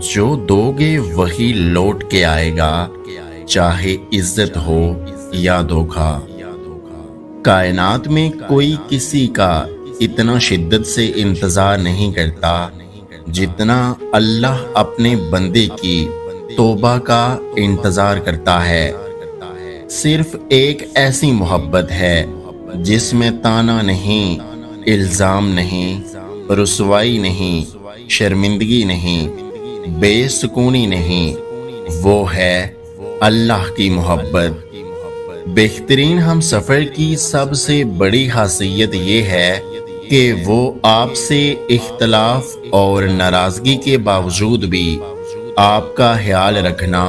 جو دو گے وہی لوٹ کے آئے گا، چاہے عزت ہو یا دھوکا۔ کائنات میں کوئی کسی کا اتنا شدت سے انتظار نہیں کرتا جتنا اللہ اپنے بندے کی توبہ کا انتظار کرتا ہے۔ صرف ایک ایسی محبت ہے جس میں طعنہ نہیں، الزام نہیں، رسوائی نہیں، شرمندگی نہیں، بے سکونی نہیں، وہ ہے اللہ کی محبت۔ بہترین ہم سفر کی سب سے بڑی خاصیت یہ ہے کہ وہ آپ سے اختلاف اور ناراضگی کے باوجود بھی آپ کا خیال رکھنا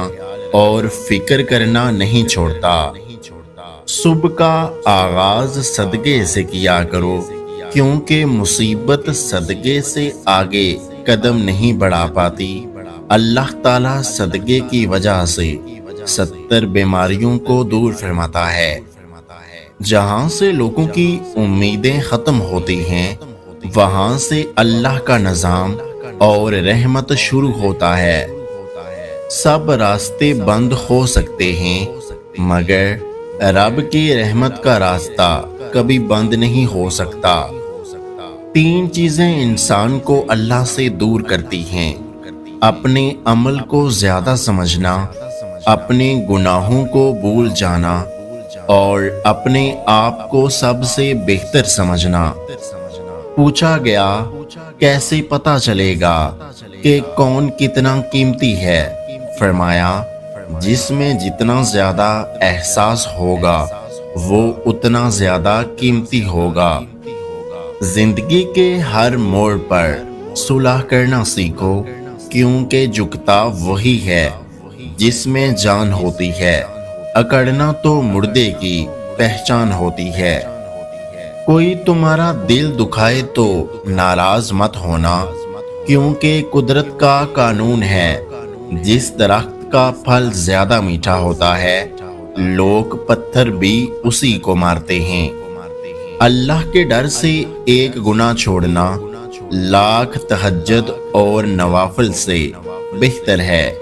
اور فکر کرنا نہیں چھوڑتا۔ صبح کا آغاز صدقے سے کیا کرو، کیونکہ مصیبت صدقے سے آگے قدم نہیں بڑھا پاتی۔ اللہ تعالیٰ صدقے کی وجہ سے 70 بیماریوں کو دور فرماتا ہے۔ جہاں سے لوگوں کی امیدیں ختم ہوتی ہیں، وہاں سے اللہ کا نظام اور رحمت شروع ہوتا ہے۔ سب راستے بند ہو سکتے ہیں، مگر رب کی رحمت کا راستہ کبھی بند نہیں ہو سکتا۔ 3 چیزیں انسان کو اللہ سے دور کرتی ہیں: اپنے عمل کو زیادہ سمجھنا، اپنے گناہوں کو بھول جانا، اور اپنے آپ کو سب سے بہتر سمجھنا۔ پوچھا گیا، کیسے پتہ چلے گا کہ کون کتنا قیمتی ہے؟ فرمایا، جس میں جتنا زیادہ احساس ہوگا وہ اتنا زیادہ قیمتی ہوگا۔ زندگی کے ہر موڑ پر صلح کرنا سیکھو، کیونکہ جھکتا وہی ہے جس میں جان ہوتی ہے، اکڑنا تو مردے کی پہچان ہوتی ہے۔ کوئی تمہارا دل دکھائے تو ناراض مت ہونا، کیونکہ قدرت کا قانون ہے، جس درخت کا پھل زیادہ میٹھا ہوتا ہے، لوگ پتھر بھی اسی کو مارتے ہیں۔ اللہ کے ڈر سے ایک گناہ چھوڑنا لاکھ تہجد اور نوافل سے بہتر ہے۔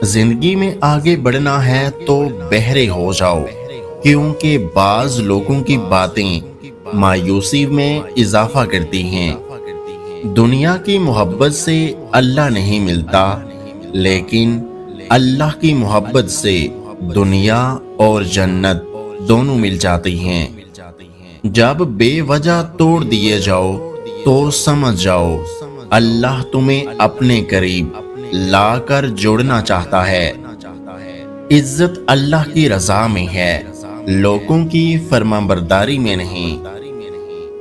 زندگی میں آگے بڑھنا ہے تو بہرے ہو جاؤ، کیونکہ بعض لوگوں کی باتیں مایوسی میں اضافہ کرتی ہیں۔ دنیا کی محبت سے اللہ نہیں ملتا، لیکن اللہ کی محبت سے دنیا اور جنت دونوں مل جاتی ہیں۔ جب بے وجہ توڑ دیے جاؤ تو سمجھ جاؤ اللہ تمہیں اپنے قریب لا کر جوڑنا چاہتا ہے۔ عزت اللہ کی رضا میں ہے، لوگوں کی فرمانبرداری میں نہیں۔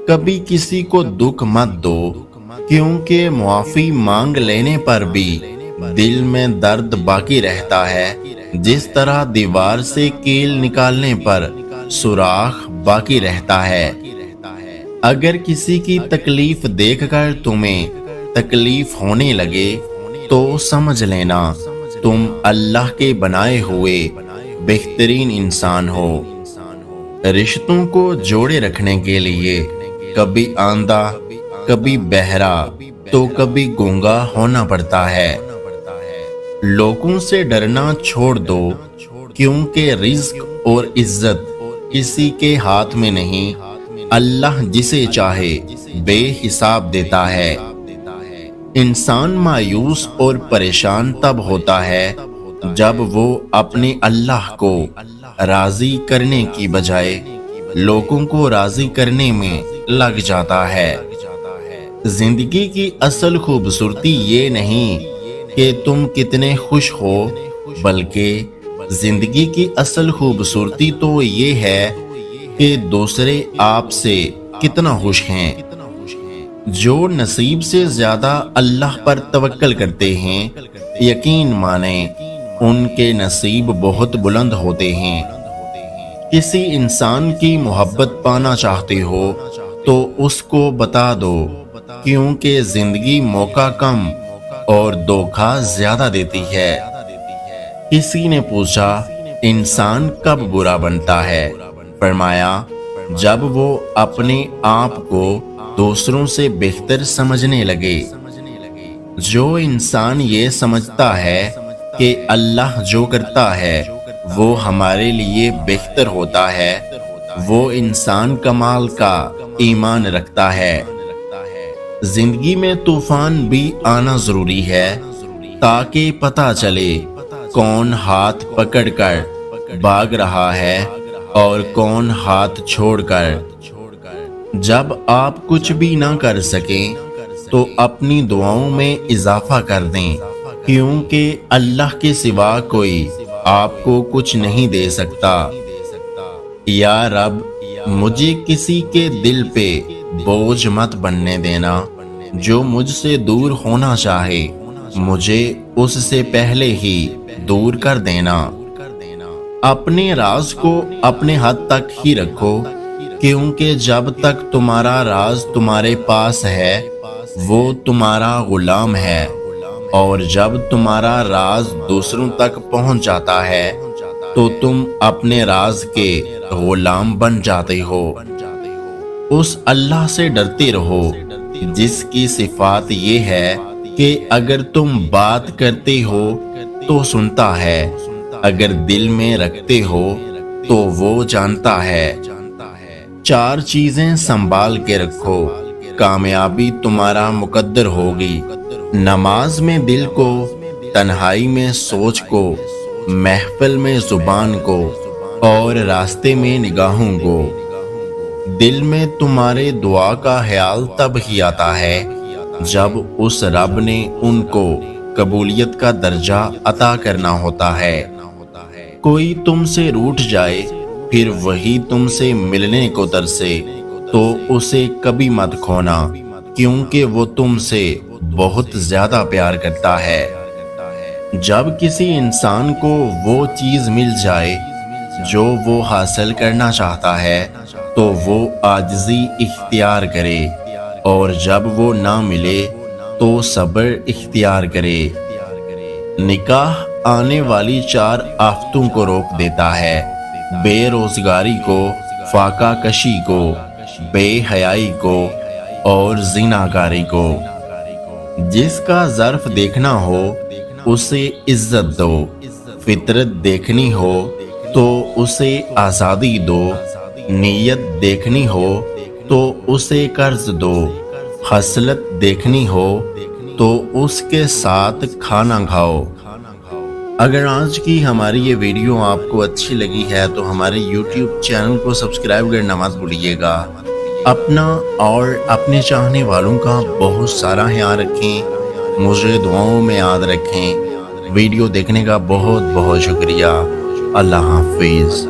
کبھی کسی کو دکھ مت دو، کیونکہ معافی مانگ لینے پر بھی دل میں درد باقی رہتا ہے، جس طرح دیوار سے کیل نکالنے پر سوراخ باقی رہتا ہے۔ اگر کسی کی تکلیف دیکھ کر تمہیں تکلیف ہونے لگے تو سمجھ لینا تم اللہ کے بنائے ہوئے بہترین انسان ہو۔ رشتوں کو جوڑے رکھنے کے لیے کبھی آندھا، کبھی بہرا تو کبھی گونگا ہونا پڑتا ہے۔ لوگوں سے ڈرنا چھوڑ دو، کیونکہ رزق اور عزت کسی کے ہاتھ میں نہیں، اللہ جسے چاہے بے حساب دیتا ہے۔ انسان مایوس اور پریشان تب ہوتا ہے جب وہ اپنے اللہ کو راضی کرنے کی بجائے لوگوں کو راضی کرنے میں لگ جاتا ہے۔ زندگی کی اصل خوبصورتی یہ نہیں کہ تم کتنے خوش ہو، بلکہ زندگی کی اصل خوبصورتی تو یہ ہے کہ دوسرے آپ سے کتنا خوش ہیں۔ جو نصیب سے زیادہ اللہ پر توکل کرتے ہیں، یقین مانیں ان کے نصیب بہت بلند ہوتے ہیں۔ کسی انسان کی محبت پانا چاہتے ہو تو اس کو بتا دو، کیونکہ زندگی موقع کم اور دھوکہ زیادہ دیتی ہے۔ کسی نے پوچھا، انسان کب برا بنتا ہے؟ فرمایا، جب وہ اپنے آپ کو دوسروں سے بہتر سمجھنے لگے۔ جو انسان یہ سمجھتا ہے کہ اللہ جو کرتا ہے وہ ہمارے لیے بہتر ہوتا ہے، وہ انسان کمال کا ایمان رکھتا ہے۔ زندگی میں طوفان بھی آنا ضروری ہے تاکہ پتہ چلے کون ہاتھ پکڑ کر بھاگ رہا ہے اور کون ہاتھ چھوڑ کر۔ جب آپ کچھ بھی نہ کر سکیں تو اپنی دعاؤں میں اضافہ کر دیں، کیونکہ اللہ کے سوا کوئی آپ کو کچھ نہیں دے سکتا۔ یا رب، مجھے کسی کے دل پہ بوجھ مت بننے دینا، جو مجھ سے دور ہونا چاہے مجھے اس سے پہلے ہی دور کر دینا۔ اپنے راز کو اپنے حد تک ہی رکھو، کیونکہ جب تک تمہارا راز تمہارے پاس ہے وہ تمہارا غلام ہے، اور جب تمہارا راز دوسروں تک پہنچ جاتا ہے تو تم اپنے راز کے غلام بن جاتے ہو۔ اس اللہ سے ڈرتے رہو جس کی صفات یہ ہے کہ اگر تم بات کرتے ہو تو سنتا ہے، اگر دل میں رکھتے ہو تو وہ جانتا ہے۔ 4 چیزیں سنبھال کے رکھو، کامیابی تمہارا مقدر ہوگی۔ نماز میں دل کو، تنہائی میں سوچ کو، محفل میں زبان کو، اور راستے میں نگاہوں کو۔ دل میں تمہارے دعا کا خیال تب ہی آتا ہے جب اس رب نے ان کو قبولیت کا درجہ عطا کرنا ہوتا ہے۔ کوئی تم سے روٹھ جائے پھر وہی تم سے ملنے کو ترسے تو اسے کبھی مت کھونا، کیونکہ وہ تم سے بہت زیادہ پیار کرتا ہے۔ جب کسی انسان کو وہ چیز مل جائے جو وہ حاصل کرنا چاہتا ہے تو وہ عاجزی اختیار کرے، اور جب وہ نہ ملے تو صبر اختیار کرے۔ نکاح آنے والی 4 آفتوں کو روک دیتا ہے، بے روزگاری کو، فاقہ کشی کو، بے حیائی کو اور زناکاری کو۔ جس کا ظرف دیکھنا ہو اسے عزت دو، فطرت دیکھنی ہو تو اسے آزادی دو، نیت دیکھنی ہو تو اسے قرض دو، خصلت دیکھنی ہو تو اس کے ساتھ کھانا کھاؤ۔ اگر آج کی ہماری یہ ویڈیو آپ کو اچھی لگی ہے تو ہمارے یوٹیوب چینل کو سبسکرائب کرنا مت بھولیے گا۔ اپنا اور اپنے چاہنے والوں کا بہت سارا خیال رکھیں، مجھے دعاؤں میں یاد رکھیں۔ ویڈیو دیکھنے کا بہت بہت شکریہ۔ اللہ حافظ۔